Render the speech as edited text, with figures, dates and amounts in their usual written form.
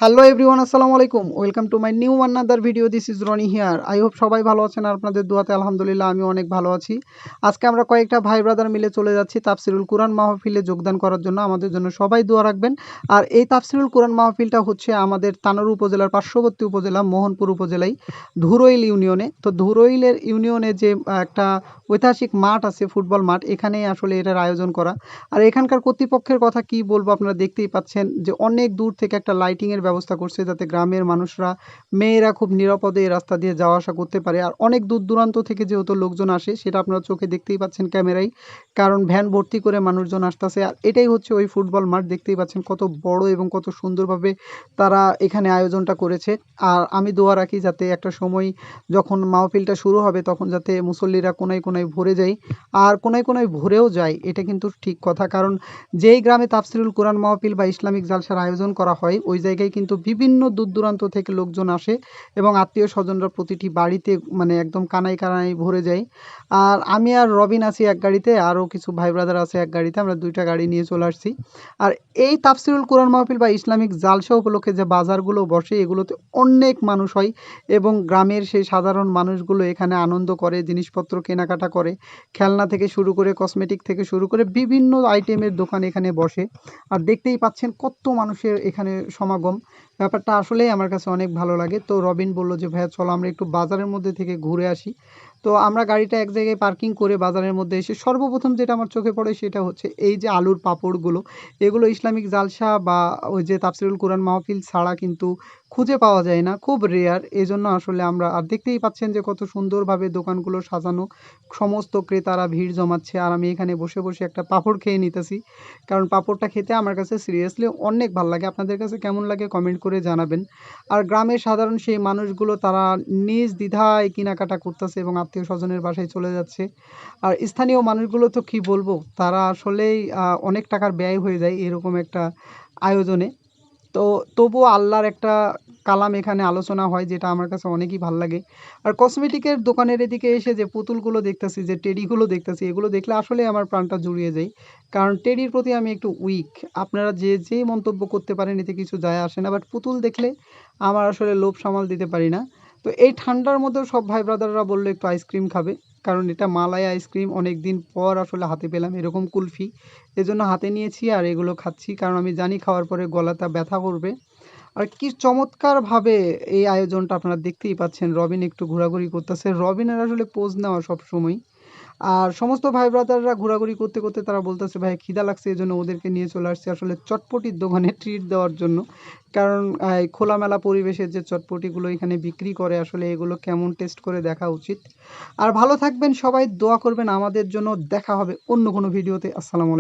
Hello everyone, আসসালামু আলাইকুম। Welcome to my new another video. This is Rony here. I hope সবাই ভালো আছেন আর আপনাদের দোয়াতে আলহামদুলিল্লাহ আমি অনেক ভালো আছি। আজকে আমরা কয়েকটা ভাই ব্রাদার মিলে চলে যাচ্ছি তাফসিরুল কুরআন মাহফিলে যোগদান করার জন্য। আমাদের জন্য সবাই দোয়া রাখবেন। আর এই তাফসিরুল কুরআন মাহফিলটা হচ্ছে আমাদের তানোর উপজেলার পার্শ্ববর্তী উপজেলা মোহনপুর উপজেলায় ধুরইল ইউনিয়নে। তো ধুরইলের ইউনিয়নে যে একটা ঐতিহাসিক মাঠ আছে, ফুটবল মাঠ, এখানেই আসলে এটার আয়োজন করা। আর এখানকার কর্তৃপক্ষের কথা কি বলবো, আপনারা দেখতেই পাচ্ছেন যে অনেক দূর থেকে একটা লাইটিংয়ের ব্যবস্থা করছে যাতে গ্রামের মানুষরা, মেয়েরা খুব নিরাপদে এই রাস্তা দিয়ে যাওয়া আসা করতে পারে। আর অনেক দূর দূরান্ত থেকে যেহেতু লোকজন আসে সেটা আপনারা চোখে দেখতেই পাচ্ছেন ক্যামেরায়, কারণ ভ্যান ভর্তি করে মানুষজন আসতেছে। আর এটাই হচ্ছে ওই ফুটবল মাঠ, দেখতেই পাচ্ছেন কত বড় এবং কত সুন্দরভাবে তারা এখানে আয়োজনটা করেছে। আর আমি দোয়া রাখি যাতে একটা সময় যখন মাহফিলটা শুরু হবে তখন যাতে মুসল্লিরা কোনায় কোনায় ভরে যায়। আর কোনায় কোনায় ভরেও যায়, এটা কিন্তু ঠিক কথা। কারণ যেই গ্রামে তাফসিরুল কোরআন মাহফিল বা ইসলামিক জালসার আয়োজন করা হয় ওই জায়গায় কিন্তু বিভিন্ন দূর দূরান্ত থেকে লোকজন আসে এবং আত্মীয় স্বজনরা প্রতিটি বাড়িতে মানে একদম কানায় কানায় ভরে যায়। আর আমি আর রবিন আছি এক গাড়িতে, আরও কিছু ভাই ব্রাদার আছে এক গাড়িতে, আমরা দুইটা গাড়ি নিয়ে চলে আসছি। আর এই তাফসিরুল কোরআন মাহফিল বা ইসলামিক জালসা উপলক্ষে যে বাজারগুলো বসে এগুলোতে অনেক মানুষ হয় এবং গ্রামের সেই সাধারণ মানুষগুলো এখানে আনন্দ করে, জিনিসপত্র কেনাকাটা করে। খেলনা থেকে শুরু করে কসমেটিক থেকে শুরু করে বিভিন্ন আইটেমের দোকান এখানে বসে। আর দেখতেই পাচ্ছেন কত মানুষের এখানে সমাগম। ব্যাপারটা আসলেই আমার কাছে অনেক ভালো লাগে। তো রবিন বলল যে ভাইয়া চলো আমরা একটু বাজারের মধ্যে থেকে ঘুরে আসি। তো আমরা গাড়িটা এক জায়গায় পার্কিং করে বাজারের মধ্যে এসে সর্বপ্রথম যেটা আমার চোখে পড়ে সেটা হচ্ছে এই যে আলুর পাঁপড়গুলো। এগুলো ইসলামিক জালসা বা ওই যে তাফসিরুল কোরআন মাহফিল ছাড়া কিন্তু খুঁজে পাওয়া যায় না, খুব রেয়ার। এজন্য আসলে আমরা, আর দেখতেই পাচ্ছেন যে কত সুন্দরভাবে দোকানগুলো সাজানো, সমস্ত ক্রেতারা ভিড় জমাচ্ছে। আর আমি এখানে বসে বসে একটা পাঁপড় খেয়ে নিতেছি, কারণ পাঁপড়টা খেতে আমার কাছে সিরিয়াসলি অনেক ভালো লাগে। আপনাদের কাছে কেমন লাগে কমেন্ট করে জানাবেন। আর গ্রামের সাধারণ সেই মানুষগুলো তারা নিজ দ্বিধায় কেনাকাটা করতেছে এবং আত্মীয় স্বজনের বাসায় চলে যাচ্ছে। আর স্থানীয় মানুষগুলো তো কি বলবো, তারা আসলেই অনেক টাকার ব্যয় হয়ে যায় এরকম একটা আয়োজনে। তো তবুও আল্লাহর একটা কালাম এখানে আলোচনা হয় যেটা আমার কাছে অনেকই ভাল লাগে। আর কসমেটিকের দোকানের এদিকে এসে যে পুতুলগুলো দেখতেছি, যে টেডিগুলো দেখতেছি, এগুলো দেখলে আসলে আমার প্রাণটা জুড়িয়ে যায়। কারণ টেডির প্রতি আমি একটু উইক। আপনারা যে যেই মন্তব্য করতে পারেন, এতে কিছু যায় আসে না, বাট পুতুল দেখলে আমার আসলে লোভ সামাল দিতে পারি না। তো এই ঠান্ডার মধ্যেও সব ভাই ব্রাদাররা বললো একটু আইসক্রিম খাবে, কারণ এটা মালাই আইসক্রিম, অনেক দিন পর আসলে হাতে পেলাম এরকম কুলফি। এজন্য হাতে নিয়েছি আর এগুলো খাচ্ছি, কারণ আমি জানি খাওয়ার পরে গলাটা ব্যথা করবে। আর কি চমৎকারভাবে এই আয়োজনটা আপনারা দেখতেই পাচ্ছেন। রবিন একটু ঘোরাঘুরি করতেছে, রবিনের আসলে পোজ নেওয়া সব সময়। আর সমস্ত ভাই ব্রাদাররা ঘোরাঘুরি করতে করতে তারা বলতেছে ভাই খিদা লাগছে, এই জন্য ওদেরকে নিয়ে চলে আসছে আসলে চটপটির দোকানে ট্রিট দেওয়ার জন্য। কারণ এই খোলামেলা পরিবেশের যে চটপটিগুলো এখানে বিক্রি করে আসলে এগুলো কেমন টেস্ট করে দেখা উচিত। আর ভালো থাকবেন সবাই, দোয়া করবেন আমাদের জন্য। দেখা হবে অন্য কোনো ভিডিওতে। আসসালামু আলাইকুম।